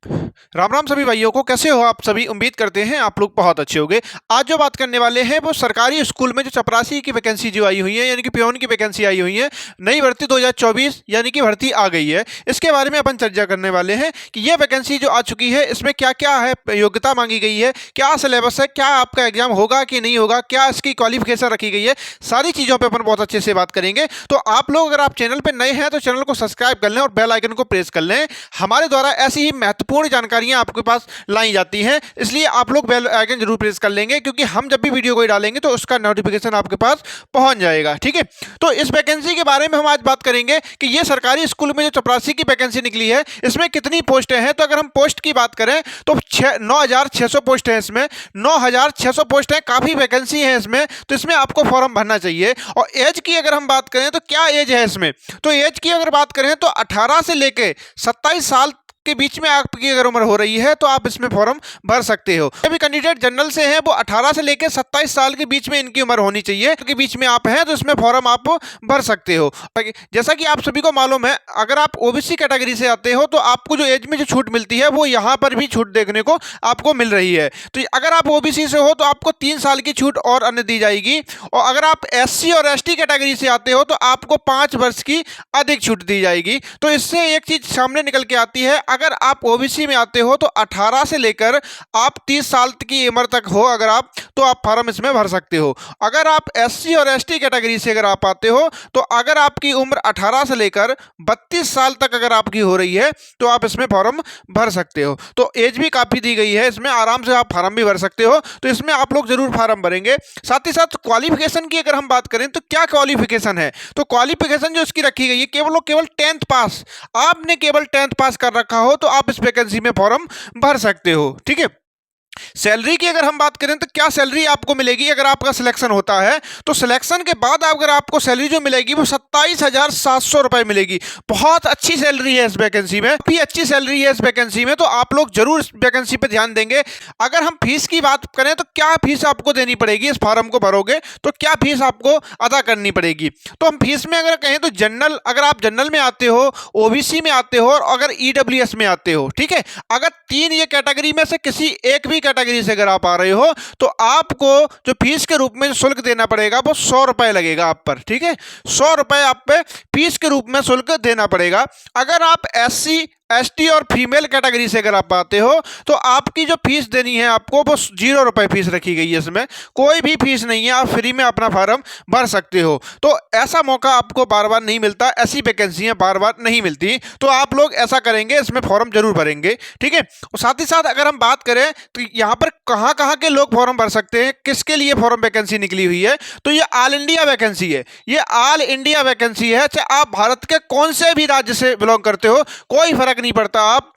राम राम सभी भाइयों को। कैसे हो आप सभी? उम्मीद करते हैं आप लोग बहुत अच्छे होंगे। आज जो बात करने वाले हैं वो सरकारी स्कूल में जो चपरासी की वैकेंसी जो आई हुई है, यानी कि पियोन की वैकेंसी आई हुई है, नई भर्ती 2024 यानी कि भर्ती आ गई है। इसके बारे में अपन चर्चा करने वाले हैं कि ये वैकेंसी जो आ चुकी है इसमें क्या क्या है, योग्यता मांगी गई है, क्या सिलेबस है, क्या आपका एग्जाम होगा कि नहीं होगा, क्या इसकी क्वालिफिकेशन रखी गई है, सारी चीज़ों पर अपन बहुत अच्छे से बात करेंगे। तो आप लोग अगर आप चैनल पर नए हैं तो चैनल को सब्सक्राइब कर लें और बेल आइकन को प्रेस कर लें। हमारे द्वारा ऐसी ही महत्वपूर्ण जानकारियां आपके पास लाई जाती हैं, इसलिए आप लोग बेल आइकन जरूर प्रेस कर लेंगे, क्योंकि हम जब भी वीडियो कोई डालेंगे तो उसका नोटिफिकेशन आपके पास पहुंच जाएगा। ठीक है, तो इस वैकेंसी के बारे में हम आज बात करेंगे कि ये सरकारी स्कूल में जो चपरासी की वैकेंसी निकली है इसमें कितनी पोस्टें हैं। तो अगर हम पोस्ट की बात करें तो 9,600 पोस्ट है इसमें। 9,600 पोस्ट है, काफ़ी वैकेंसी है इसमें, तो इसमें आपको फॉर्म भरना चाहिए। और एज की अगर हम बात करें तो क्या एज है इसमें, तो एज की अगर बात करें तो 18 से लेके 27 साल के बीच में आपकी अगर उम्र हो रही है तो आप इसमें फॉर्म भर सकते हो। अभी कैंडिडेट जनरल से हैं वो 18 से लेकर 27 साल के बीच में इनकी उम्र होनी चाहिए, के बीच में आप हैं तो इसमें फॉर्म आप भर सकते हो। जैसा कि आप सभी को मालूम है, अगर आप ओबीसी कैटेगरी से आते हो तो आपको जो एज में जो छूट मिलती है वो यहाँ पर भी छूट देखने को आपको मिल रही है। तो अगर आप ओबीसी से हो तो आपको 3 साल की छूट और अन्य दी जाएगी, और अगर आप एससी और एसटी कैटेगरी से आते हो तो आपको 5 वर्ष की अधिक छूट दी जाएगी। तो इससे एक चीज सामने निकल के आती है, अगर आप ओबीसी में आते हो तो 18 से लेकर आप 30 साल की उम्र तक हो अगर आप, तो आप फॉर्म इसमें भर सकते हो। अगर आप एससी और एसटी कैटेगरी से अगर आप आते हो तो अगर आपकी उम्र 18 से लेकर 32 साल तक अगर आपकी हो रही है तो आप इसमें फॉर्म भर सकते हो। तो एज भी काफ़ी दी गई है इसमें, आराम से आप फॉर्म भी भर सकते हो। तो इसमें आप लोग जरूर फॉर्म भरेंगे। साथ ही साथ क्वालिफिकेशन की अगर हम बात करें तो क्या क्वालिफिकेशन है, तो क्वालिफिकेशन जो इसकी रखी गई है केवल 10th पास, आपने केवल 10th पास कर रखा हो तो आप इस वैकेंसी में फॉर्म भर सकते हो। ठीक है, सैलरी की अगर हम बात करें तो क्या सैलरी आपको मिलेगी अगर आपका सिलेक्शन होता है, तो सिलेक्शन के बाद अगर आपको सैलरी जो मिलेगी वो 27,700 रुपए मिलेगी। बहुत अच्छी सैलरी है इस वैकेंसी में, भी अच्छी सैलरी है इस वैकेंसी में, तो आप लोग जरूर इस वैकेंसी पे ध्यान देंगे। अगर हम फीस की बात करें तो क्या फीस आपको देनी पड़ेगी, इस फॉर्म को भरोगे तो क्या फीस आपको अदा करनी पड़ेगी। तो हम फीस में अगर कहें तो जनरल, अगर आप जनरल में आते हो, ओबीसी में आते हो और अगर ईडब्ल्यूएस में आते हो, ठीक है, अगर 3 ये कैटेगरी में से किसी एक भी कैटेगरी से अगर आप आ रहे हो तो आपको जो फीस के रूप में शुल्क देना पड़ेगा वो 100 रुपए लगेगा आप पर। ठीक है, 100 रुपए आप पे फीस के रूप में शुल्क देना पड़ेगा। अगर आप एससी एसटी और फीमेल कैटेगरी से अगर आप आते हो तो आपकी जो फीस देनी है आपको वो 0 रुपए फीस रखी गई है। इसमें कोई भी फीस नहीं है, आप फ्री में अपना फॉर्म भर सकते हो। तो ऐसा मौका आपको बार बार नहीं मिलता, ऐसी वैकेंसियां बार बार नहीं मिलती, तो आप लोग ऐसा करेंगे, इसमें फॉर्म जरूर भरेंगे। ठीक है, और साथ ही साथ अगर हम बात करें तो यहाँ पर कहाँ कहाँ के लोग फॉर्म भर सकते हैं, किसके लिए फॉर्म वैकेंसी निकली हुई है, तो ये ऑल इंडिया वैकेंसी है। ये ऑल इंडिया वैकेंसी है, चाहे आप भारत के कौन से भी राज्य से बिलोंग करते हो, कोई फर्क नहीं पड़ता। आप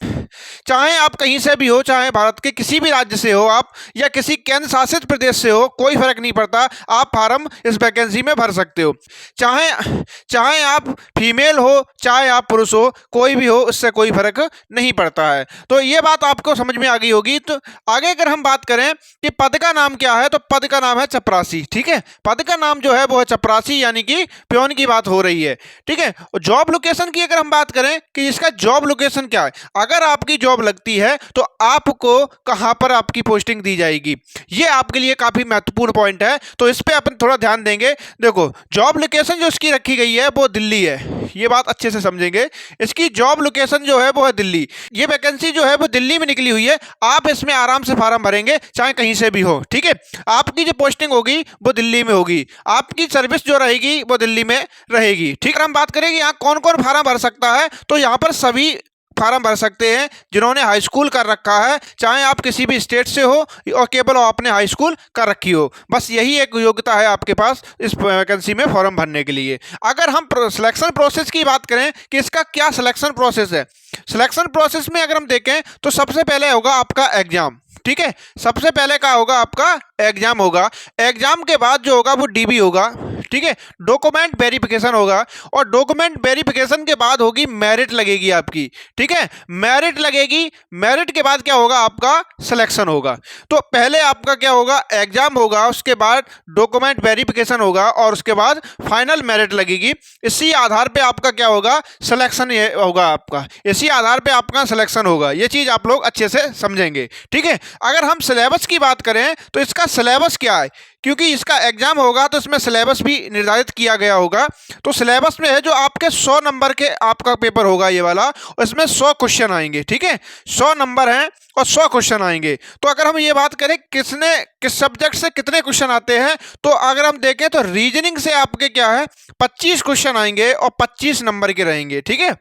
चाहे आप कहीं से भी हो, चाहे भारत के किसी भी राज्य से हो आप, या किसी केंद्र शासित प्रदेश से हो, कोई फर्क नहीं पड़ता, आप फॉर्म इस वैकेंसी में भर सकते हो। चाहे आप फीमेल हो, चाहे आप पुरुष हो, कोई भी हो, इससे कोई फर्क नहीं पड़ता है। तो ये बात आपको समझ में आ गई होगी। तो आगे अगर हम बात करें कि पद का नाम क्या है, तो पद का नाम है चपरासी। ठीक है, पद का नाम जो है वो है चपरासी, यानी कि पियोन की बात हो रही है। ठीक है, जॉब लोकेशन की अगर हम बात करें कि इसका जॉब लोकेशन क्या है, अगर आपकी जॉब लगती है तो आपको कहां पर आपकी पोस्टिंग दी जाएगी, ये आपके लिए काफी महत्वपूर्ण पॉइंट है, तो इस पे अपन थोड़ा ध्यान देंगे। देखो, जॉब लोकेशन जो इसकी रखी गई है वो दिल्ली है, ये बात अच्छे से समझेंगे। इसकी जॉब लोकेशन जो है वो है दिल्ली। ये वैकेंसी जो है वो दिल्ली में निकली हुई है, आप इसमें आराम से फॉर्म भरेंगे चाहे कहीं से भी हो। ठीक है, आपकी जो पोस्टिंग होगी वो दिल्ली में होगी, आपकी सर्विस जो रहेगी वो दिल्ली में रहेगी। ठीक है, हम बात करेंगे यहाँ कौन कौन फॉर्म भर सकता है, तो यहाँ पर सभी फॉर्म भर सकते हैं जिन्होंने हाई स्कूल कर रखा है, चाहे आप किसी भी स्टेट से हो और केवल आपने हाई स्कूल कर रखी हो, बस यही एक योग्यता है आपके पास इस वैकेंसी में फॉर्म भरने के लिए। अगर हम सिलेक्शन प्रोसेस की बात करें कि इसका क्या सिलेक्शन प्रोसेस है, सिलेक्शन प्रोसेस में अगर हम देखें तो सबसे पहले होगा आपका एग्जाम। ठीक है, सबसे पहले क्या होगा, आपका एग्जाम होगा। एग्जाम के बाद जो होगा वो डीबी होगा। ठीक है। डॉक्यूमेंट वेरिफिकेशन होगा और डॉक्यूमेंट वेरिफिकेशन के बाद होगी मेरिट लगेगी आपकी, ठीक है। मेरिट लगेगी, मेरिट के बाद क्या होगा, आपका सिलेक्शन होगा। तो पहले आपका क्या होगा, एग्जाम होगा, उसके बाद डॉक्यूमेंट वेरिफिकेशन होगा और उसके बाद फाइनल मेरिट लगेगी। इसी आधार पे आपका क्या होगा, सिलेक्शन होगा आपका, इसी आधार पे आपका सिलेक्शन होगा। ये चीज़ आप लोग अच्छे से समझेंगे, ठीक है। अगर हम सिलेबस की बात करें तो इसका सिलेबस क्या है, क्योंकि इसका एग्जाम होगा तो इसमें सिलेबस भी निर्धारित किया गया होगा। तो सिलेबस में है जो आपके 100 नंबर के आपका पेपर होगा ये वाला, इसमें 100 क्वेश्चन आएंगे, ठीक है। 100 नंबर हैं और 100 क्वेश्चन आएंगे। तो अगर हम ये बात करें किस सब्जेक्ट से कितने क्वेश्चन आते हैं, तो अगर हम देखें तो रीजनिंग से आपके क्या है 25 क्वेश्चन आएंगे और 25 नंबर के रहेंगे, ठीक है।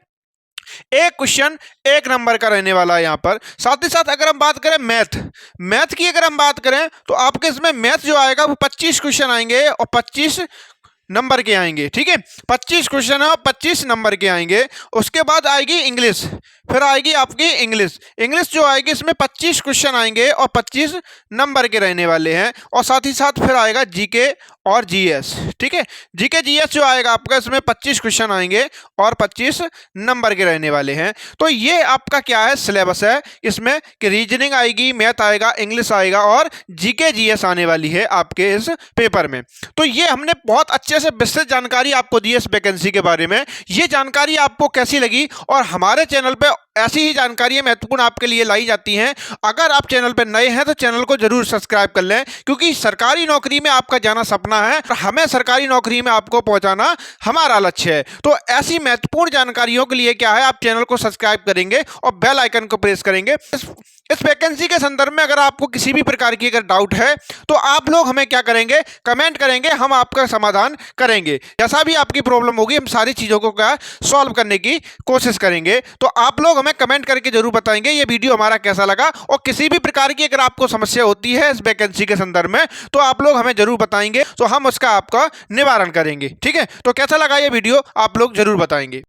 एक क्वेश्चन 1 नंबर का रहने वाला है यहाँ पर। साथ ही साथ अगर हम बात करें मैथ की, अगर हम बात करें तो आपके इसमें मैथ जो आएगा वो 25 क्वेश्चन आएंगे और 25 नंबर के आएंगे, ठीक है। 25 क्वेश्चन है और 25 नंबर के आएंगे। उसके बाद आएगी इंग्लिश, फिर आएगी आपकी इंग्लिश जो आएगी इसमें 25 क्वेश्चन आएंगे और 25 नंबर के रहने वाले हैं। और साथ ही साथ फिर आएगा जीके और जीएस, ठीक है। जीके जीएस जो आएगा आपका इसमें 25 क्वेश्चन आएंगे और 25 नंबर के रहने वाले हैं। तो ये आपका क्या है, सिलेबस है इसमें कि रीजनिंग आएगी, मैथ आएगा, इंग्लिश आएगा और जीके जीएस आने वाली है आपके इस पेपर में। तो ये हमने बहुत अच्छे से विस्तृत जानकारी आपको दी है इस वैकेंसी के बारे में। ये जानकारी आपको कैसी लगी, और हमारे चैनल पे ऐसी ही जानकारी महत्वपूर्ण आपके लिए लाई जाती हैं। अगर आप चैनल पर नए हैं तो चैनल को जरूर सब्सक्राइब कर लें, क्योंकि सरकारी नौकरी में आपका जाना सपना है, हमें सरकारी नौकरी में आपको पहुंचाना हमारा लक्ष्य है। तो ऐसी महत्वपूर्ण जानकारियों के लिए क्या है, आप चैनल को सब्सक्राइब करेंगे और बेल आइकन को प्रेस करेंगे। इस वैकेंसी के संदर्भ में अगर आपको किसी भी प्रकार की अगर डाउट है तो आप लोग हमें क्या करेंगे, कमेंट करेंगे, हम आपका समाधान करेंगे। जैसा भी आपकी प्रॉब्लम होगी हम सारी चीज़ों को क्या सॉल्व करने की कोशिश करेंगे। तो आप लोग हमें कमेंट करके जरूर बताएंगे ये वीडियो हमारा कैसा लगा, और किसी भी प्रकार की अगर आपको समस्या होती है इस वैकेंसी के संदर्भ में तो आप लोग हमें जरूर बताएंगे, तो हम उसका आपका निवारण करेंगे, ठीक है। तो कैसा लगा ये वीडियो आप लोग जरूर बताएंगे।